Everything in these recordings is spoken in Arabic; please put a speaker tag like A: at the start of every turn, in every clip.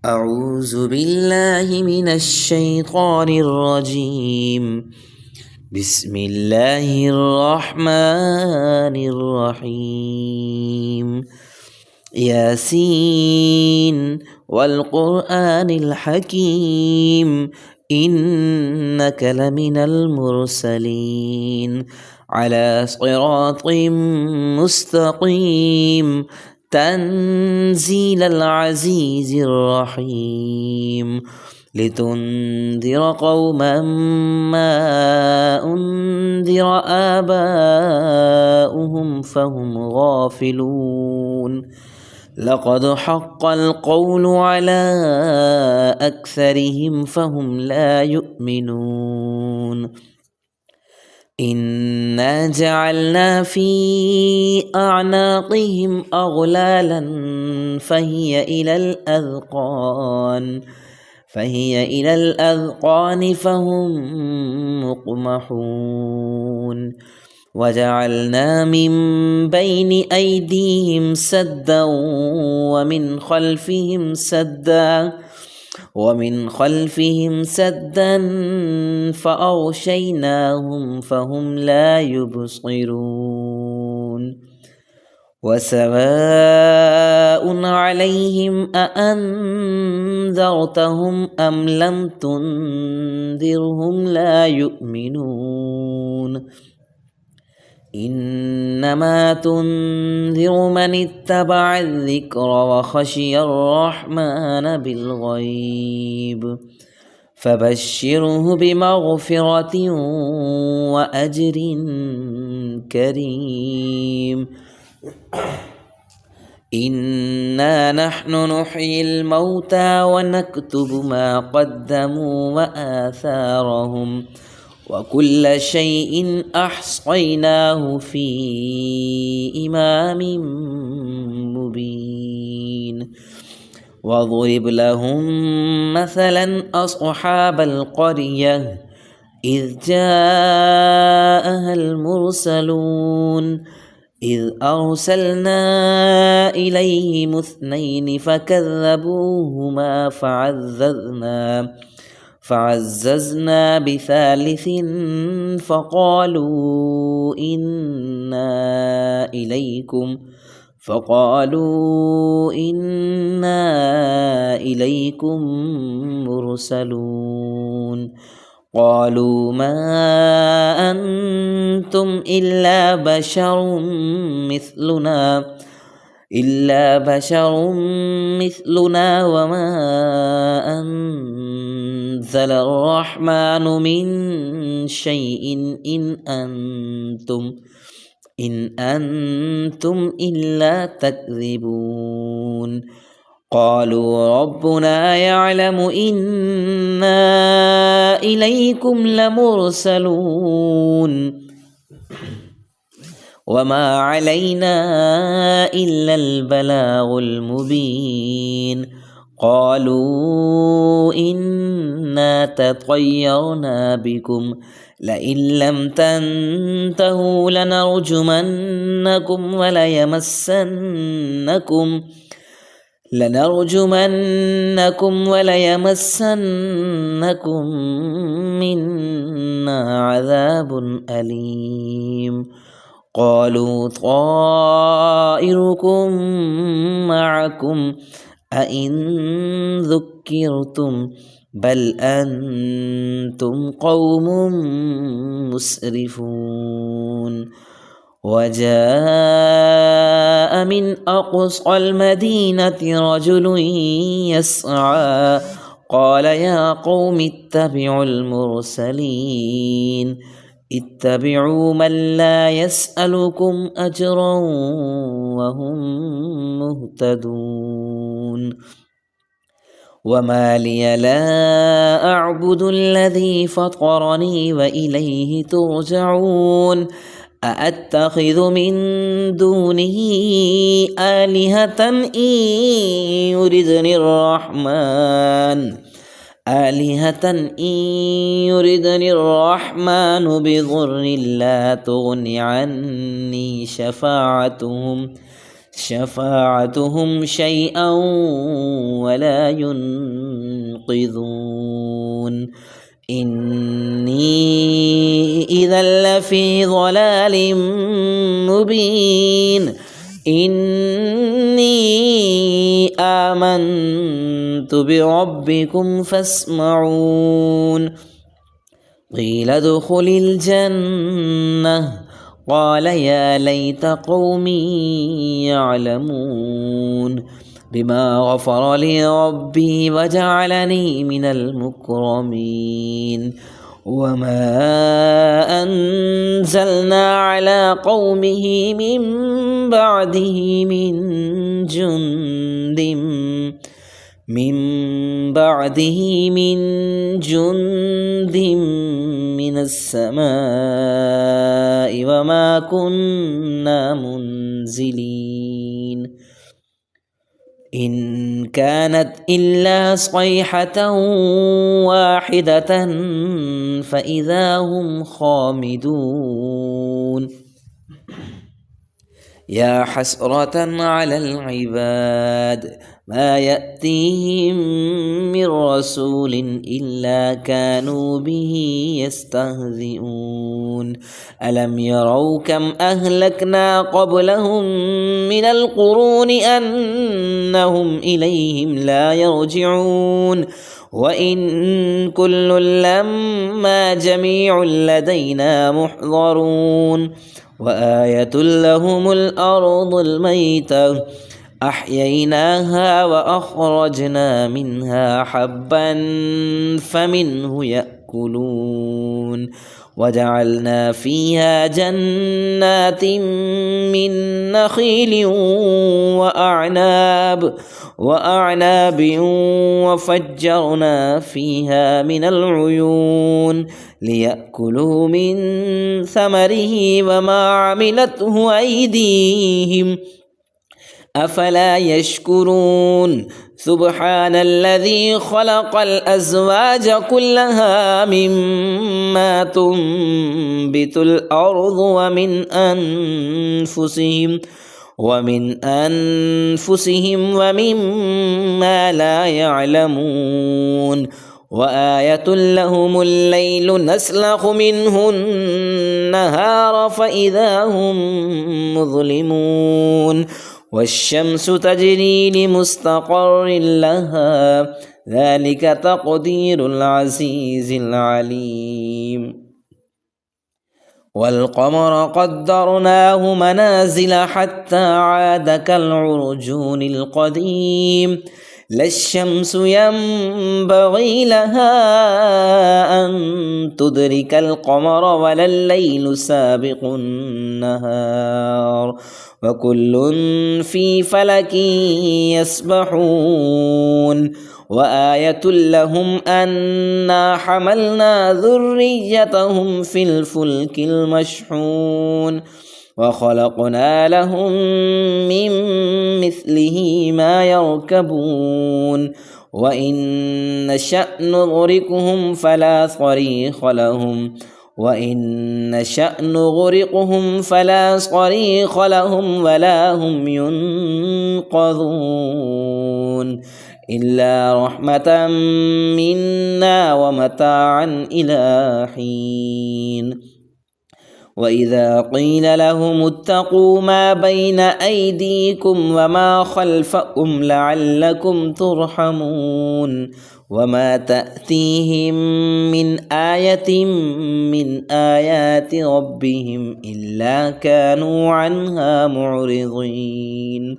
A: أعوذ بالله من الشيطان الرجيم. بسم الله الرحمن الرحيم. ياسين والقرآن الحكيم إنك لمن المرسلين على صراط مستقيم تنزيل العزيز الرحيم لتنذر قوما ما أنذر آباؤهم فهم غافلون. لقد حق القول على أكثرهم فهم لا يؤمنون. إنا جعلنا في أعناقهم أغلالا فهي إلى الأذقان فهم مقمحون. وجعلنا من بين أيديهم سدا ومن خلفهم سدا فأغشيناهم فهم لا يبصرون. وسواء عليهم أأنذرتهم أم لم تنذرهم لا يؤمنون. إنما تنذر من اتبع الذكر وخشي الرحمن بالغيب فبشره بمغفرة وأجر كريم. إنا نحن نحيي الموتى ونكتب ما قدموا وآثارهم وكل شيء أحصيناه في إمام مبين. واضرب لهم مثلا أصحاب القرية إذ جاءها المرسلون إذ أرسلنا إليهم 2 فكذبوهما فعززنا ب3 فقالوا إنا إليكم مرسلون. قالوا ما أنتم إلا بشر مثلنا وما أنزل الرحمن من شيء إن أنتم إلا تكذبون. قالوا ربنا يعلم إنا إليكم لمرسلون وما علينا إلا البلاغ المبين. قالوا إنا تطيرنا بكم لئن لم تنتهوا لنرجمنكم وليمسنكم منا عذاب أليم. قالوا طائركم معكم أئن ذكرتم بل أنتم قوم مسرفون. وجاء من أقصى المدينة رجل يسعى قال يا قوم اتبعوا المرسلين اتبعوا من لا يسألكم أجرا وهم مهتدون. وما لي لا أعبد الذي فطرني وإليه ترجعون. أأتخذ من دونه آلهة إن يردني الرحمن بضر لا تغن عني شفاعتهم شيئا ولا ينقذون إني إذا لفي ضلال مبين إني آمنت بربكم فاسمعون قيل ادخل الجنة قال يا ليت قومي يعلمون بما غفر لي ربي وجعلني من المكرمين وما أنزلنا على قومه من بعده من جند من السماء وما كنا منزلين إن كانت إلا صيحة واحدة فإذا هم خامدون يا حسرة على العباد ما يأتيهم من رسول إلا كانوا به يستهزئون ألم يروا كم أهلكنا قبلهم من القرون أنهم إليهم لا يرجعون وإن كل لما جميع لدينا محضرون وآية لهم الأرض الميتة أحييناها وأخرجنا منها حبا فمنه يأكلون وجعلنا فيها جنات من نخيل وأعناب وفجرنا فيها من العيون ليأكلوا من ثمره وما عملته أيديهم أفلا يشكرون سبحان الذي خلق الأزواج كلها مما تنبت الأرض ومن أنفسهم ومما لا يعلمون وآية لهم الليل نسلخ منه النهار فإذا هم مظلمون والشمس تجري لمستقر لها ذلك تقدير العزيز العليم والقمر قدرناه منازل حتى عاد كالعرجون القديم لا الشمس ينبغي لها أن تدرك القمر ولا الليل سابق النهار وكل في فلك يسبحون وآية لهم أنا حملنا ذريتهم في الفلك المشحون وخلقنا لهم من مثله ما يركبون وإن نشأ نغرقهم فلا صريخ لهم ولا هم ينقذون إلا رحمة منا ومتاعا إلى حين وإذا قيل لهم اتقوا ما بين أيديكم وما خلفكم لعلكم ترحمون وما تأتيهم من آية من آيات ربهم إلا كانوا عنها معرضين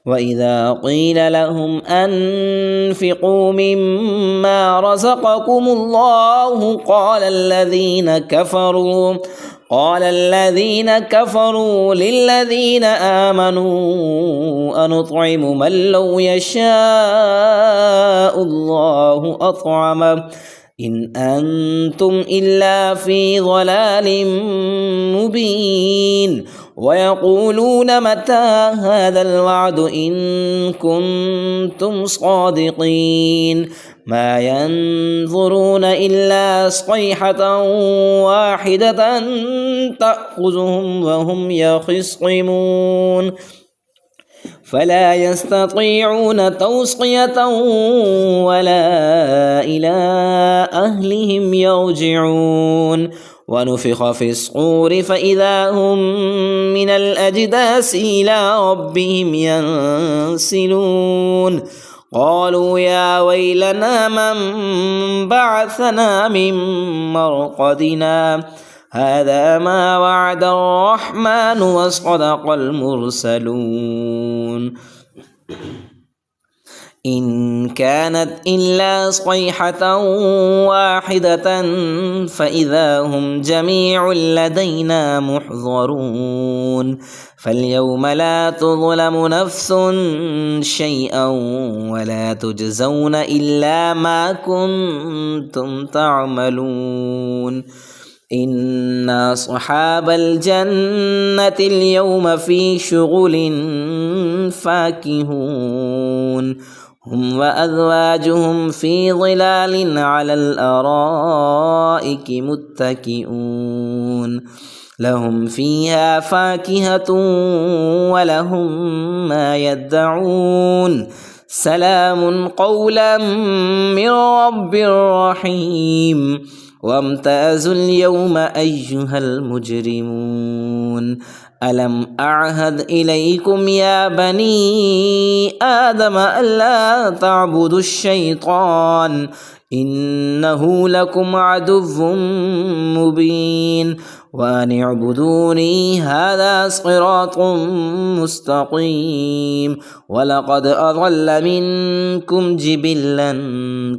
A: وإذا قيل لهم أنفقوا مما رزقكم الله قال الذين كفروا للذين آمنوا أنطعم من لو يشاء الله أطعمه إن أنتم إلا في ضلال مبين ويقولون متى هذا الوعد إن كنتم صادقين ما ينظرون إلا صيحة واحدة تأخذهم وهم يخصمون فلا يستطيعون توصية ولا إلى أهلهم يرجعون ونفخ في الصور فإذا هم من الأجداث إلى ربهم ينسلون قالوا يا ويلنا من بعثنا من مرقدنا هذا ما وعد الرحمن وصدق المرسلون إن كانت إلا صيحة واحدة فإذا هم جميع لدينا محضرون فاليوم لا تظلم نفس شيئا ولا تجزون إلا ما كنتم تعملون إن أصحاب الجنة اليوم في شغل فاكهون هم وأزواجهم في ظلال على الأرائك متكئون لهم فيها فاكهة ولهم ما يدعون سلام قولا من رب رحيم وامتازوا اليوم أيها المجرمون ألم أعهد إليكم يا بني آدم ألا تعبدوا الشيطان إنه لكم عدو مبين وأن اعبدوني هذا صراط مستقيم ولقد أضل منكم جبلا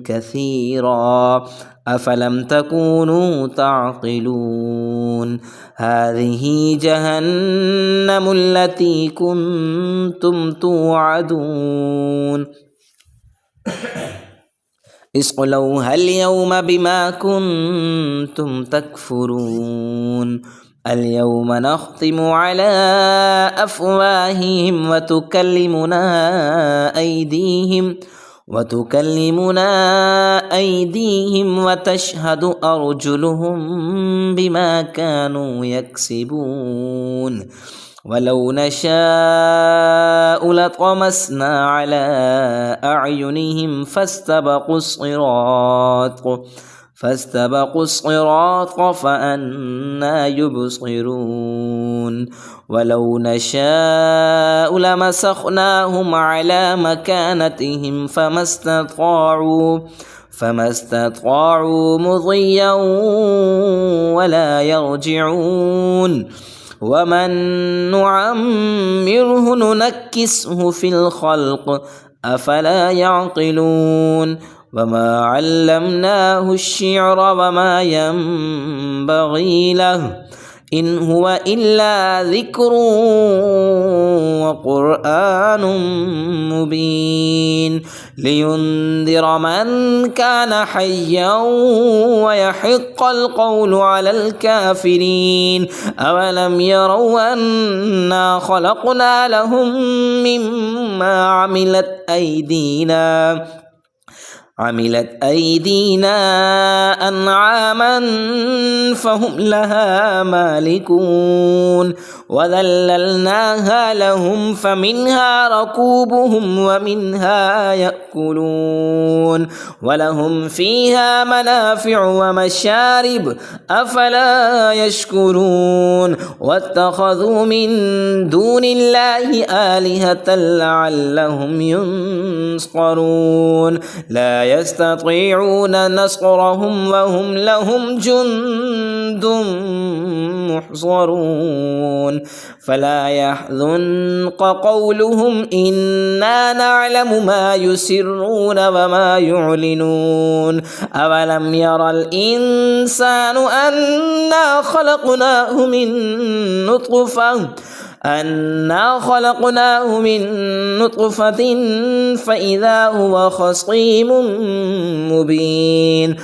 A: كثيرا أفلم تكونوا تعقلون هذه جهنم التي كنتم توعدون اصلوها اليوم بما كنتم تكفرون اليوم نختم على أفواههم وتكلمنا أيديهم وتشهد أرجلهم بما كانوا يكسبون ولو نشاء لطمسنا على أعينهم فاستبقوا الصراط فأنى يبصرون ولو نشاء لمسخناهم على مكانتهم فما استطاعوا مضيا ولا يرجعون ومن نعمره ننكسه في الخلق أفلا يعقلون وما علمناه الشعر وما ينبغي له إن هو إلا ذكر وقرآن مبين لينذر من كان حيا ويحق القول على الكافرين أولم يروا أنا خلقنا لهم مما عملت أيدينا أنعاما فهم لها مالكون وذللناها لهم فمنها ركوبهم ومنها يأكلون ولهم فيها منافع ومشارب أفلا يشكرون واتخذوا من دون الله آلهة لعلهم ينصرون لا يستطيعون نصرهم وهم لهم جند محضرون فلا يحزنك قولهم إنا نعلم ما يسرون وما يعلنون أولم يرى الإنسان أنا خلقناه من نطفة فإذا هو خصيم مبين